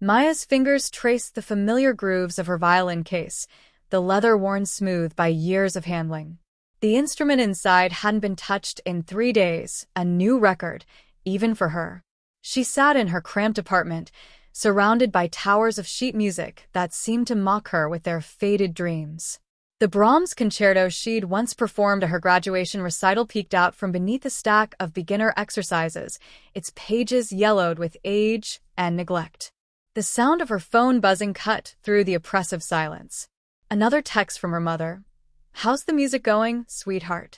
Maya's fingers traced the familiar grooves of her violin case, the leather worn smooth by years of handling. The instrument inside hadn't been touched in 3 days, a new record, even for her. She sat in her cramped apartment, surrounded by towers of sheet music that seemed to mock her with their faded dreams. The Brahms concerto she'd once performed at her graduation recital peeked out from beneath a stack of beginner exercises, its pages yellowed with age and neglect. The sound of her phone buzzing cut through the oppressive silence. Another text from her mother. "How's the music going, sweetheart?"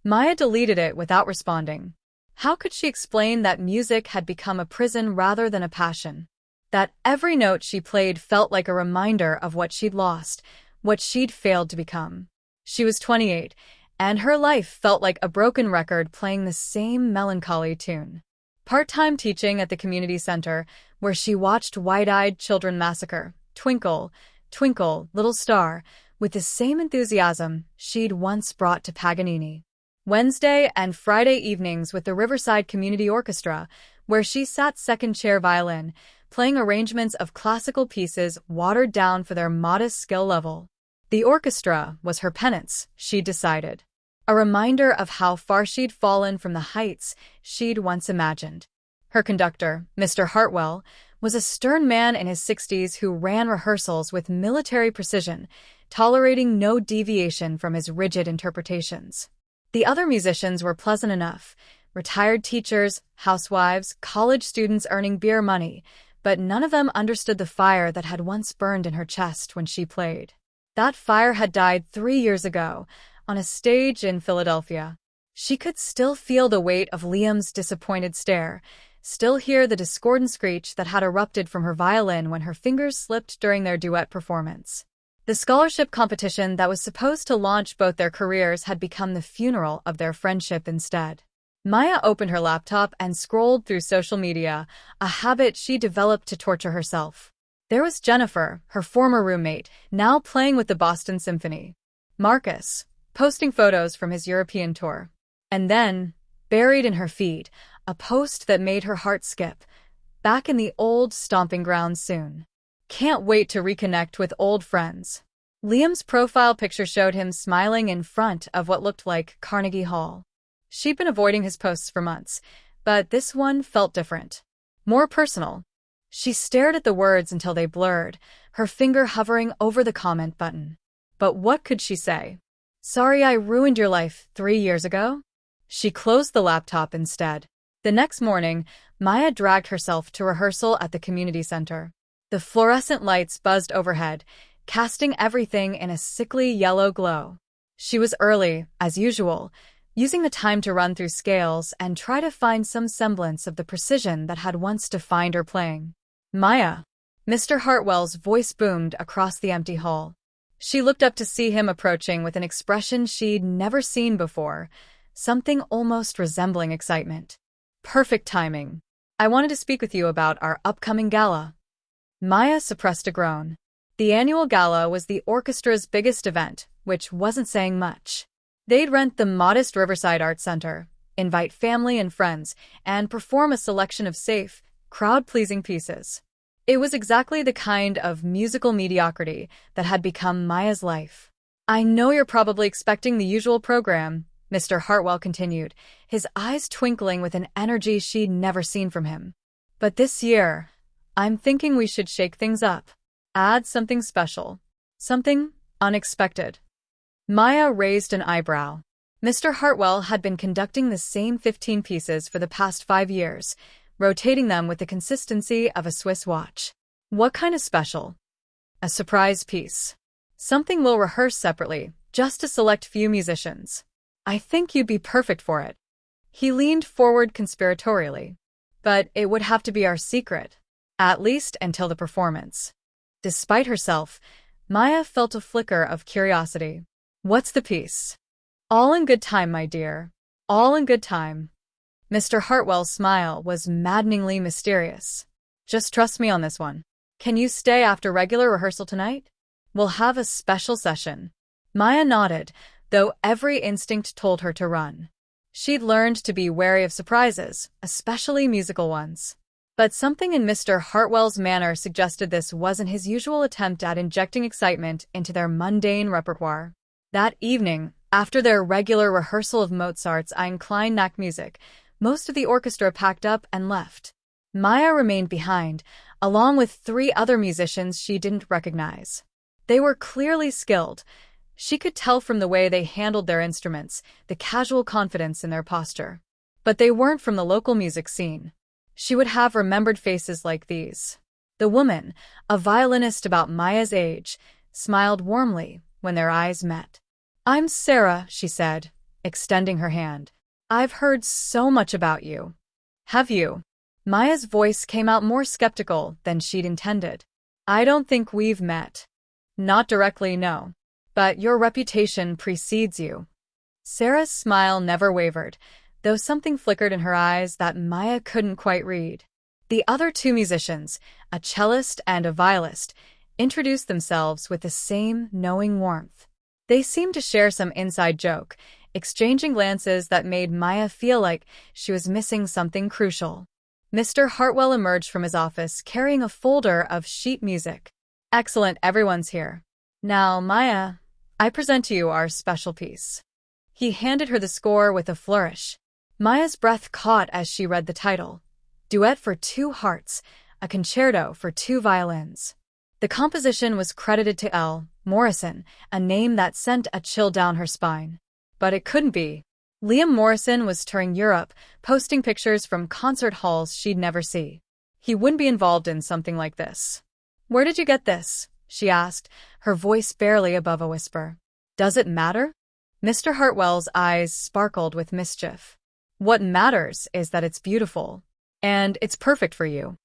Maya deleted it without responding. How could she explain that music had become a prison rather than a passion? That every note she played felt like a reminder of what she'd lost, what she'd failed to become. She was 28, and her life felt like a broken record playing the same melancholy tune. Part-time teaching at the community center, where she watched wide-eyed children massacre, Twinkle, Twinkle, Little Star, with the same enthusiasm she'd once brought to Paganini. Wednesday and Friday evenings with the Riverside Community Orchestra, where she sat second-chair violin, playing arrangements of classical pieces watered down for their modest skill level. The orchestra was her penance, she'd decided. A reminder of how far she'd fallen from the heights she'd once imagined. Her conductor, Mr. Hartwell, was a stern man in his 60s who ran rehearsals with military precision, tolerating no deviation from his rigid interpretations. The other musicians were pleasant enough, retired teachers, housewives, college students earning beer money, but none of them understood the fire that had once burned in her chest when she played. That fire had died 3 years ago, on a stage in Philadelphia. She could still feel the weight of Liam's disappointed stare, still hear the discordant screech that had erupted from her violin when her fingers slipped during their duet performance. The scholarship competition that was supposed to launch both their careers had become the funeral of their friendship instead. Maya opened her laptop and scrolled through social media, a habit she developed to torture herself. There was Jennifer, her former roommate, now playing with the Boston Symphony. Marcus, posting photos from his European tour. And then, buried in her feed, a post that made her heart skip. Back in the old stomping grounds soon. Can't wait to reconnect with old friends. Liam's profile picture showed him smiling in front of what looked like Carnegie Hall. She'd been avoiding his posts for months, but this one felt different. More personal. She stared at the words until they blurred, her finger hovering over the comment button. But what could she say? "Sorry I ruined your life 3 years ago?" She closed the laptop instead. The next morning, Maya dragged herself to rehearsal at the community center. The fluorescent lights buzzed overhead, casting everything in a sickly yellow glow. She was early, as usual, using the time to run through scales and try to find some semblance of the precision that had once defined her playing. "Maya!" Mr. Hartwell's voice boomed across the empty hall. She looked up to see him approaching with an expression she'd never seen before, something almost resembling excitement. "Perfect timing. I wanted to speak with you about our upcoming gala." Maya suppressed a groan. The annual gala was the orchestra's biggest event, which wasn't saying much. They'd rent the modest Riverside Arts Center, invite family and friends, and perform a selection of safe, crowd-pleasing pieces. It was exactly the kind of musical mediocrity that had become Maya's life. "I know you're probably expecting the usual program," Mr. Hartwell continued, his eyes twinkling with an energy she'd never seen from him. "But this year, I'm thinking we should shake things up. Add something special. Something unexpected." Maya raised an eyebrow. Mr. Hartwell had been conducting the same 15 pieces for the past 5 years, rotating them with the consistency of a Swiss watch. "What kind of special?" "A surprise piece. Something we'll rehearse separately, just to select few musicians. I think you'd be perfect for it." He leaned forward conspiratorially. "But it would have to be our secret, at least until the performance." Despite herself, Maya felt a flicker of curiosity. "What's the piece?" "All in good time, my dear. All in good time." Mr. Hartwell's smile was maddeningly mysterious. "Just trust me on this one. Can you stay after regular rehearsal tonight? We'll have a special session." Maya nodded, though every instinct told her to run. She'd learned to be wary of surprises, especially musical ones. But something in Mr. Hartwell's manner suggested this wasn't his usual attempt at injecting excitement into their mundane repertoire. That evening, after their regular rehearsal of Mozart's Ein klein Nacht music, most of the orchestra packed up and left. Maya remained behind, along with 3 other musicians she didn't recognize. They were clearly skilled. She could tell from the way they handled their instruments, the casual confidence in their posture. But they weren't from the local music scene. She would have remembered faces like these. The woman, a violinist about Maya's age, smiled warmly when their eyes met. "I'm Sarah," she said, extending her hand. "I've heard so much about you." "Have you?" Maya's voice came out more skeptical than she'd intended. "I don't think we've met." "Not directly, no. But your reputation precedes you." Sarah's smile never wavered, though something flickered in her eyes that Maya couldn't quite read. The other 2 musicians, a cellist and a violist, introduced themselves with the same knowing warmth. They seemed to share some inside joke, exchanging glances that made Maya feel like she was missing something crucial. Mr. Hartwell emerged from his office carrying a folder of sheet music. "Excellent, everyone's here. Now, Maya, I present to you our special piece." He handed her the score with a flourish. Maya's breath caught as she read the title. Duet for 2 Hearts, a concerto for 2 violins. The composition was credited to L. Morrison, a name that sent a chill down her spine. But it couldn't be. Liam Morrison was touring Europe, posting pictures from concert halls she'd never see. He wouldn't be involved in something like this. "Where did you get this?" she asked, her voice barely above a whisper. "Does it matter?" Mr. Hartwell's eyes sparkled with mischief. "What matters is that it's beautiful. And it's perfect for you."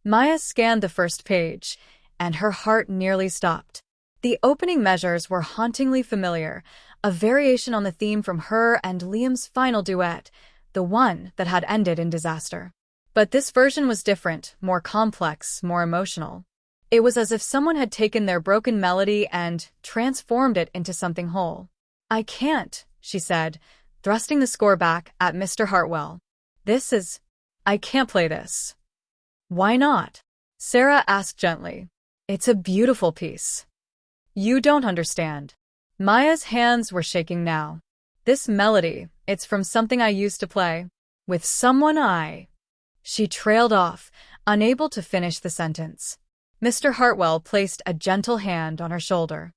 Maya scanned the first page, and her heart nearly stopped. The opening measures were hauntingly familiar, a variation on the theme from her and Liam's final duet, the one that had ended in disaster. But this version was different, more complex, more emotional. It was as if someone had taken their broken melody and transformed it into something whole. "I can't," she said, thrusting the score back at Mr. Hartwell. I can't play this." "Why not?" Sarah asked gently. "It's a beautiful piece." "You don't understand." Maya's hands were shaking now. "This melody, it's from something I used to play. With someone I—" She trailed off, unable to finish the sentence. Mr. Hartwell placed a gentle hand on her shoulder.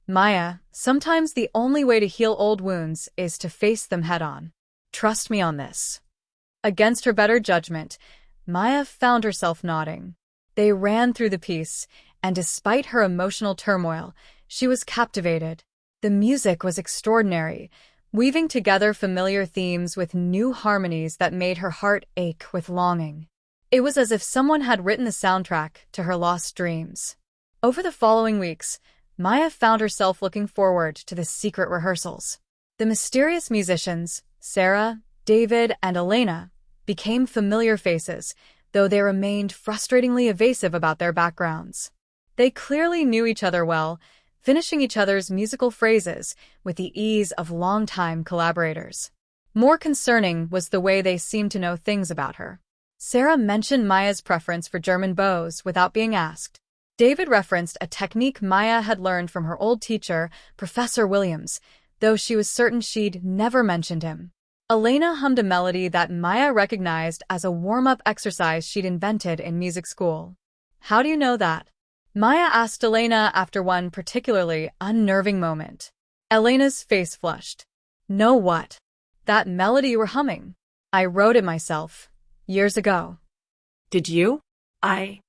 "Maya, sometimes the only way to heal old wounds is to face them head-on. Trust me on this." Against her better judgment, Maya found herself nodding. They ran through the piece, and despite her emotional turmoil, she was captivated. The music was extraordinary, weaving together familiar themes with new harmonies that made her heart ache with longing. It was as if someone had written the soundtrack to her lost dreams. Over the following weeks, Maya found herself looking forward to the secret rehearsals. The mysterious musicians, Sarah, David, and Elena, became familiar faces, though they remained frustratingly evasive about their backgrounds. They clearly knew each other well, finishing each other's musical phrases with the ease of longtime collaborators. More concerning was the way they seemed to know things about her. Sarah mentioned Maya's preference for German bows without being asked. David referenced a technique Maya had learned from her old teacher, Professor Williams, though she was certain she'd never mentioned him. Elena hummed a melody that Maya recognized as a warm-up exercise she'd invented in music school. "How do you know that?" Maya asked Elena after one particularly unnerving moment. Elena's face flushed. "Know what?" "That melody you were humming. I wrote it myself, years ago." "Did you?" I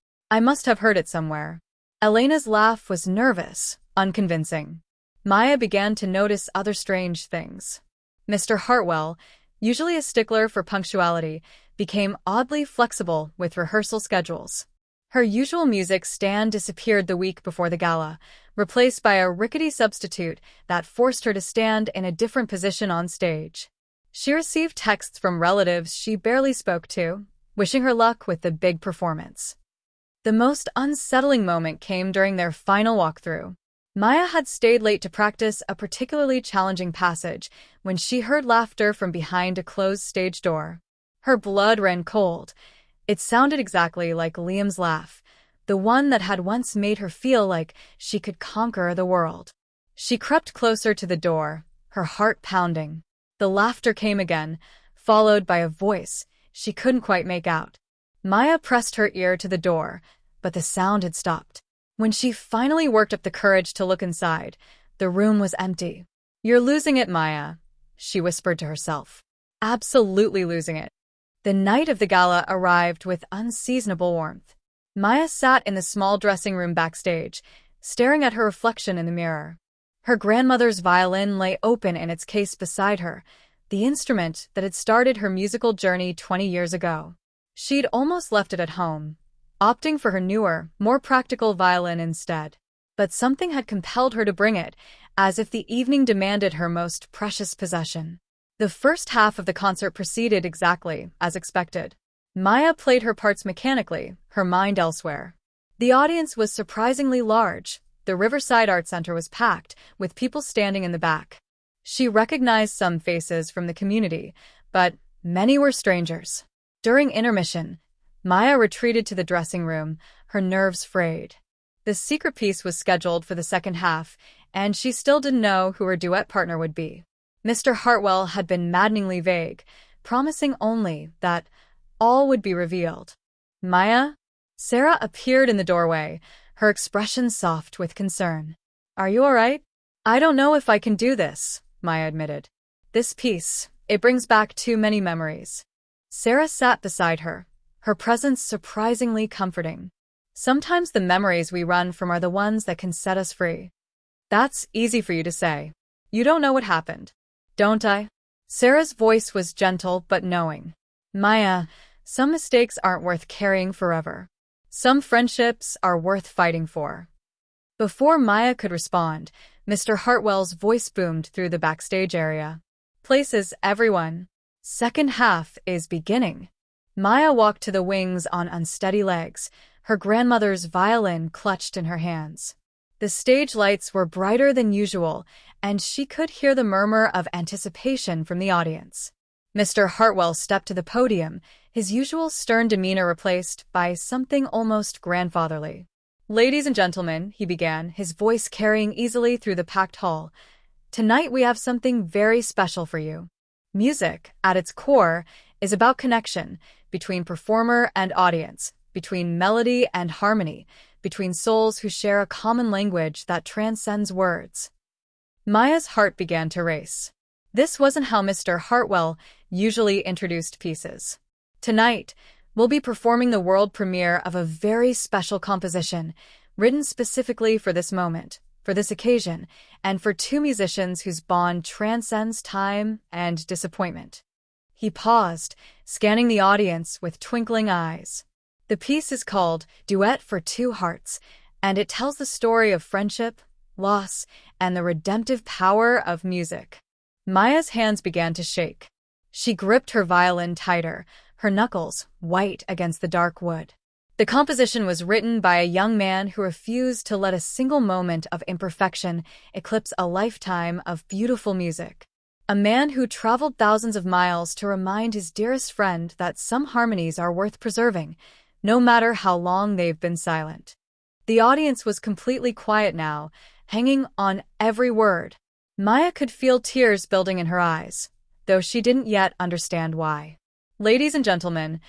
must have heard it somewhere." Elena's laugh was nervous, unconvincing. Maya began to notice other strange things. Mr. Hartwell, usually a stickler for punctuality, became oddly flexible with rehearsal schedules. Her usual music stand disappeared the week before the gala, replaced by a rickety substitute that forced her to stand in a different position on stage. She received texts from relatives she barely spoke to, wishing her luck with the big performance. The most unsettling moment came during their final walkthrough. Maya had stayed late to practice a particularly challenging passage when she heard laughter from behind a closed stage door. Her blood ran cold, It sounded exactly like Liam's laugh, the one that had once made her feel like she could conquer the world. She crept closer to the door, her heart pounding. The laughter came again, followed by a voice she couldn't quite make out. Maya pressed her ear to the door, but the sound had stopped. When she finally worked up the courage to look inside, the room was empty. "You're losing it, Maya," she whispered to herself. "Absolutely losing it." The night of the gala arrived with unseasonable warmth. Maya sat in the small dressing room backstage, staring at her reflection in the mirror. Her grandmother's violin lay open in its case beside her, the instrument that had started her musical journey 20 years ago. She'd almost left it at home, opting for her newer, more practical violin instead. But something had compelled her to bring it, as if the evening demanded her most precious possession. The first half of the concert proceeded exactly as expected. Maya played her parts mechanically, her mind elsewhere. The audience was surprisingly large. The Riverside Art Center was packed, with people standing in the back. She recognized some faces from the community, but many were strangers. During intermission, Maya retreated to the dressing room, her nerves frayed. The secret piece was scheduled for the second half, and she still didn't know who her duet partner would be. Mr. Hartwell had been maddeningly vague, promising only that all would be revealed. "Maya?" Sarah appeared in the doorway, her expression soft with concern. "Are you all right?" "I don't know if I can do this," Maya admitted. "This piece, it brings back too many memories." Sarah sat beside her, her presence surprisingly comforting. "Sometimes the memories we run from are the ones that can set us free." "That's easy for you to say. You don't know what happened." "Don't I?" Sarah's voice was gentle but knowing. "Maya, some mistakes aren't worth carrying forever. Some friendships are worth fighting for." Before Maya could respond, Mr. Hartwell's voice boomed through the backstage area. "Places, everyone. Second half is beginning." Maya walked to the wings on unsteady legs, her grandmother's violin clutched in her hands. The stage lights were brighter than usual, and she could hear the murmur of anticipation from the audience. Mr. Hartwell stepped to the podium, his usual stern demeanor replaced by something almost grandfatherly. "Ladies and gentlemen," he began, his voice carrying easily through the packed hall, "tonight we have something very special for you. Music, at its core, is about connection between performer and audience, between melody and harmony, between souls who share a common language that transcends words." Maya's heart began to race. This wasn't how Mr. Hartwell usually introduced pieces. "Tonight, we'll be performing the world premiere of a very special composition, written specifically for this moment, for this occasion, and for two musicians whose bond transcends time and disappointment." He paused, scanning the audience with twinkling eyes. The piece is called Duet for Two Hearts, and it tells the story of friendship, loss, and the redemptive power of music. Maya's hands began to shake. She gripped her violin tighter, her knuckles white against the dark wood. The composition was written by a young man who refused to let a single moment of imperfection eclipse a lifetime of beautiful music. A man who traveled thousands of miles to remind his dearest friend that some harmonies are worth preserving, no matter how long they've been silent. The audience was completely quiet now, hanging on every word. Maya could feel tears building in her eyes, though she didn't yet understand why. "Ladies and gentlemen,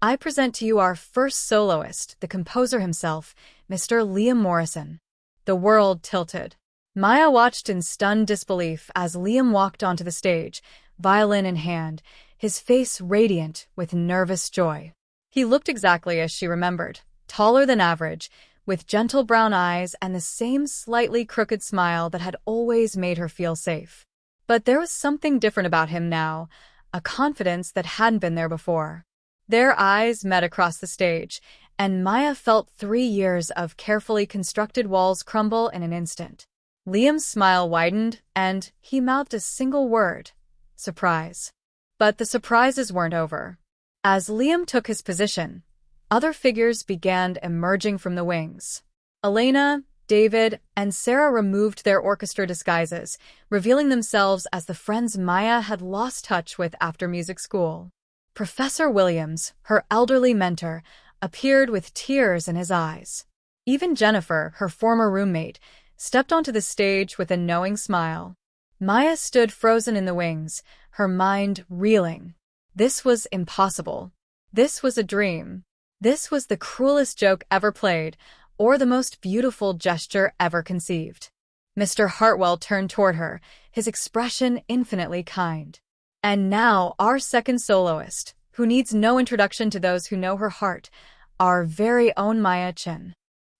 I present to you our first soloist, the composer himself, Mr. Liam Morrison." The world tilted. Maya watched in stunned disbelief as Liam walked onto the stage, violin in hand, his face radiant with nervous joy. He looked exactly as she remembered, taller than average, with gentle brown eyes and the same slightly crooked smile that had always made her feel safe. But there was something different about him now, a confidence that hadn't been there before. Their eyes met across the stage, and Maya felt 3 years of carefully constructed walls crumble in an instant. Liam's smile widened, and he mouthed a single word: surprise. But the surprises weren't over. As Liam took his position, other figures began emerging from the wings. Elena, David, and Sarah removed their orchestra disguises, revealing themselves as the friends Maya had lost touch with after music school. Professor Williams, her elderly mentor, appeared with tears in his eyes. Even Jennifer, her former roommate, stepped onto the stage with a knowing smile. Maya stood frozen in the wings, her mind reeling. This was impossible. This was a dream. This was the cruelest joke ever played, or the most beautiful gesture ever conceived. Mr. Hartwell turned toward her, his expression infinitely kind. And now, our second soloist, who needs no introduction to those who know her heart, our very own Maya Chen.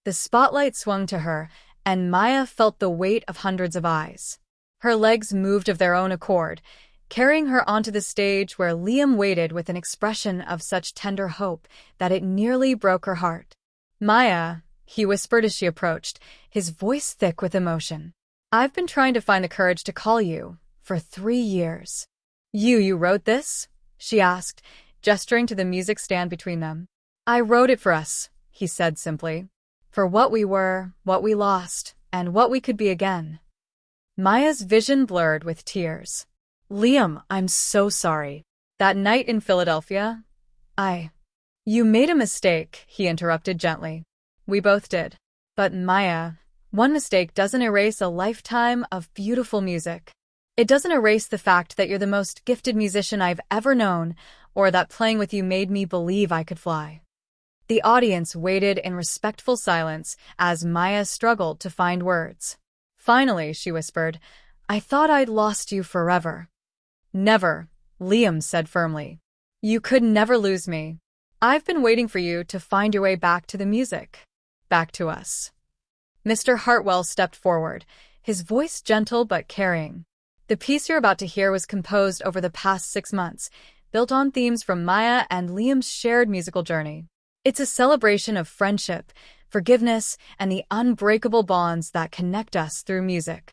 The spotlight swung to her, and Maya felt the weight of hundreds of eyes. Her legs moved of their own accord, carrying her onto the stage where Liam waited with an expression of such tender hope that it nearly broke her heart. "Maya," he whispered as she approached, his voice thick with emotion. "I've been trying to find the courage to call you for 3 years. You wrote this?" she asked, gesturing to the music stand between them. "I wrote it for us," he said simply. "For what we were, what we lost, and what we could be again." Maya's vision blurred with tears. "Liam, I'm so sorry. That night in Philadelphia, You made a mistake," he interrupted gently. "We both did. But Maya, one mistake doesn't erase a lifetime of beautiful music. It doesn't erase the fact that you're the most gifted musician I've ever known, or that playing with you made me believe I could fly." The audience waited in respectful silence as Maya struggled to find words. Finally, she whispered, "I thought I'd lost you forever." "Never," Liam said firmly. "You could never lose me. I've been waiting for you to find your way back to the music. Back to us." Mr. Hartwell stepped forward, his voice gentle but caring. "The piece you're about to hear was composed over the past 6 months, built on themes from Maya and Liam's shared musical journey. It's a celebration of friendship, forgiveness, and the unbreakable bonds that connect us through music."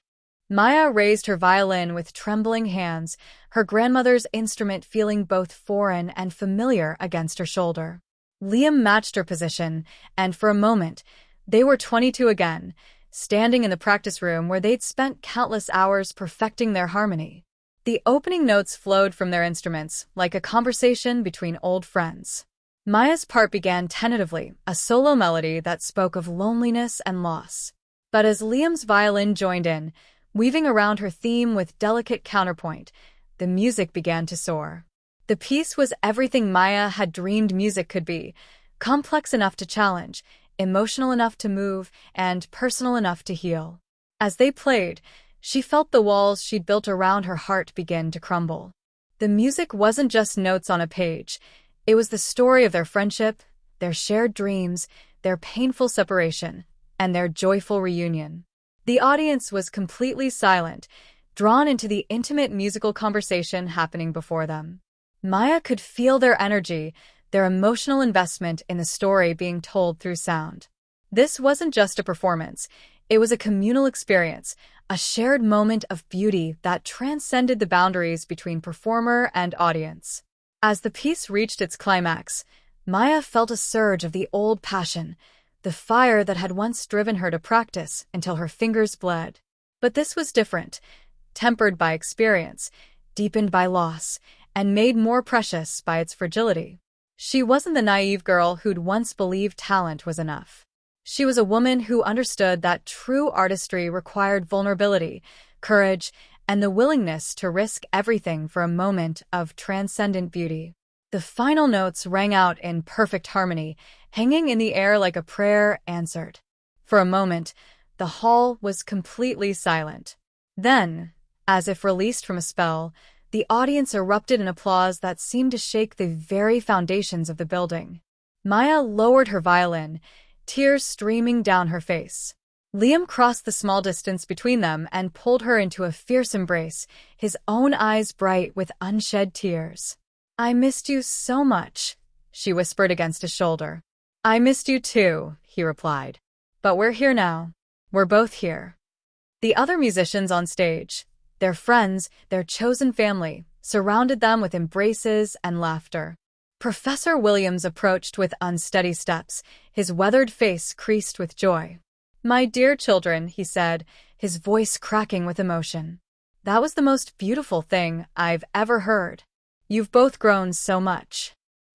Maya raised her violin with trembling hands, her grandmother's instrument feeling both foreign and familiar against her shoulder. Liam matched her position, and for a moment, they were 22 again, standing in the practice room where they'd spent countless hours perfecting their harmony. The opening notes flowed from their instruments, like a conversation between old friends. Maya's part began tentatively, a solo melody that spoke of loneliness and loss. But as Liam's violin joined in, weaving around her theme with delicate counterpoint, the music began to soar. The piece was everything Maya had dreamed music could be, complex enough to challenge, emotional enough to move, and personal enough to heal. As they played, she felt the walls she'd built around her heart begin to crumble. The music wasn't just notes on a page. It was the story of their friendship, their shared dreams, their painful separation, and their joyful reunion. The audience was completely silent, drawn into the intimate musical conversation happening before them. Maya could feel their energy, their emotional investment in the story being told through sound. This wasn't just a performance, it was a communal experience, a shared moment of beauty that transcended the boundaries between performer and audience. As the piece reached its climax, Maya felt a surge of the old passion, the fire that had once driven her to practice until her fingers bled. But this was different, tempered by experience, deepened by loss, and made more precious by its fragility. She wasn't the naive girl who'd once believed talent was enough. She was a woman who understood that true artistry required vulnerability, courage, and the willingness to risk everything for a moment of transcendent beauty. The final notes rang out in perfect harmony, hanging in the air like a prayer answered. For a moment, the hall was completely silent. Then, as if released from a spell, the audience erupted in applause that seemed to shake the very foundations of the building. Maya lowered her violin, tears streaming down her face. Liam crossed the small distance between them and pulled her into a fierce embrace, his own eyes bright with unshed tears. "I missed you so much," she whispered against his shoulder. "I missed you too," he replied. "But we're here now. We're both here." The other musicians on stage, their friends, their chosen family, surrounded them with embraces and laughter. Professor Williams approached with unsteady steps, his weathered face creased with joy. "My dear children," he said, his voice cracking with emotion. "That was the most beautiful thing I've ever heard. You've both grown so much."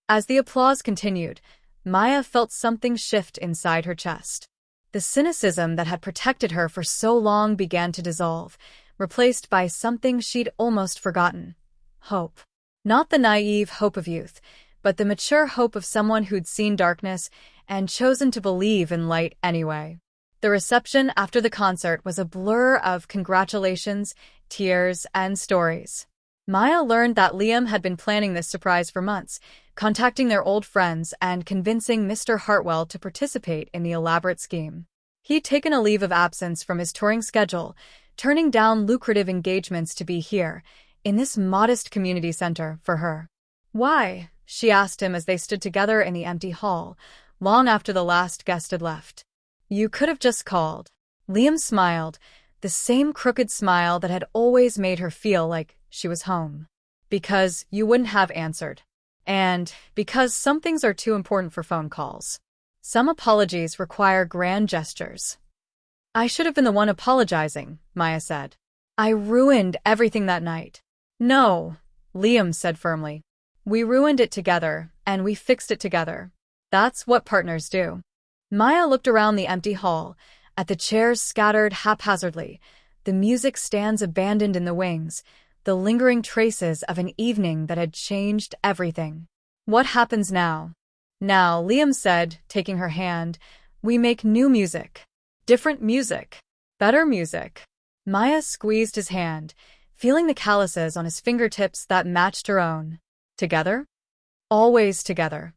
As the applause continued, Maya felt something shift inside her chest. The cynicism that had protected her for so long began to dissolve, replaced by something she'd almost forgotten: hope. Not the naive hope of youth, but the mature hope of someone who'd seen darkness and chosen to believe in light anyway. The reception after the concert was a blur of congratulations, tears, and stories. Maya learned that Liam had been planning this surprise for months, contacting their old friends and convincing Mr. Hartwell to participate in the elaborate scheme. He'd taken a leave of absence from his touring schedule, turning down lucrative engagements to be here, in this modest community center, for her. "Why?" she asked him as they stood together in the empty hall, long after the last guest had left. "You could have just called." Liam smiled, the same crooked smile that had always made her feel like she was home. "Because you wouldn't have answered. And because some things are too important for phone calls. Some apologies require grand gestures." "I should have been the one apologizing," Maya said. "I ruined everything that night." "No," Liam said firmly. "We ruined it together, and we fixed it together. That's what partners do." Maya looked around the empty hall, at the chairs scattered haphazardly, the music stands abandoned in the wings, the lingering traces of an evening that had changed everything. "What happens now?" "Now," Liam said, taking her hand, "we make new music. Different music. Better music." Maya squeezed his hand, feeling the calluses on his fingertips that matched her own. Together? Always together.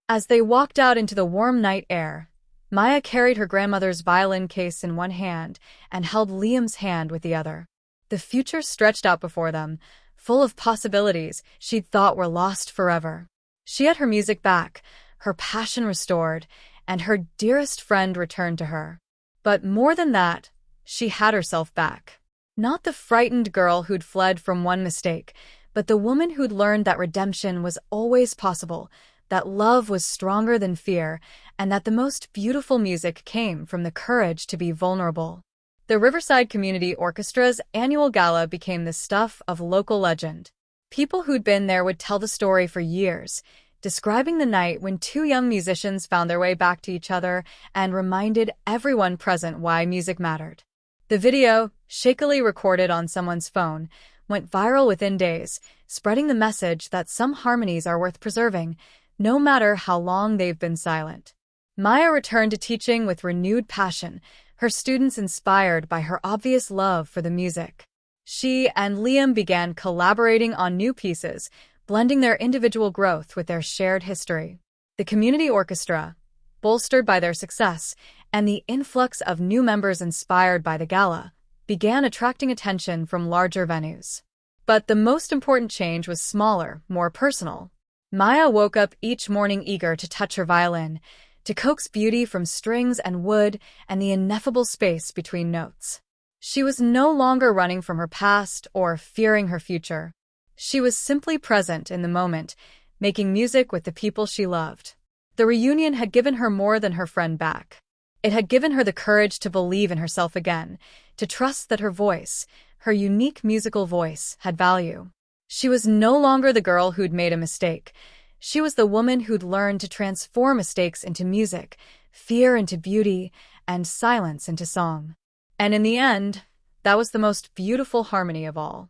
As they walked out into the warm night air, Maya carried her grandmother's violin case in one hand and held Liam's hand with the other. The future stretched out before them, full of possibilities she'd thought were lost forever. She had her music back, her passion restored, and her dearest friend returned to her. But more than that, she had herself back. Not the frightened girl who'd fled from one mistake, but the woman who'd learned that redemption was always possible, that love was stronger than fear, and that the most beautiful music came from the courage to be vulnerable. The Riverside Community Orchestra's annual gala became the stuff of local legend. People who'd been there would tell the story for years, describing the night when two young musicians found their way back to each other and reminded everyone present why music mattered. The video, shakily recorded on someone's phone, went viral within days, spreading the message that some harmonies are worth preserving, no matter how long they've been silent. Maya returned to teaching with renewed passion, her students inspired by her obvious love for the music. She and Liam began collaborating on new pieces, blending their individual growth with their shared history. The community orchestra, bolstered by their success and the influx of new members inspired by the gala, began attracting attention from larger venues. But the most important change was smaller, more personal. Maya woke up each morning eager to touch her violin, to coax beauty from strings and wood and the ineffable space between notes. She was no longer running from her past or fearing her future. She was simply present in the moment, making music with the people she loved. The reunion had given her more than her friend back. It had given her the courage to believe in herself again, to trust that her voice, her unique musical voice, had value. She was no longer the girl who'd made a mistake. She was the woman who'd learned to transform mistakes into music, fear into beauty, and silence into song. And in the end, that was the most beautiful harmony of all.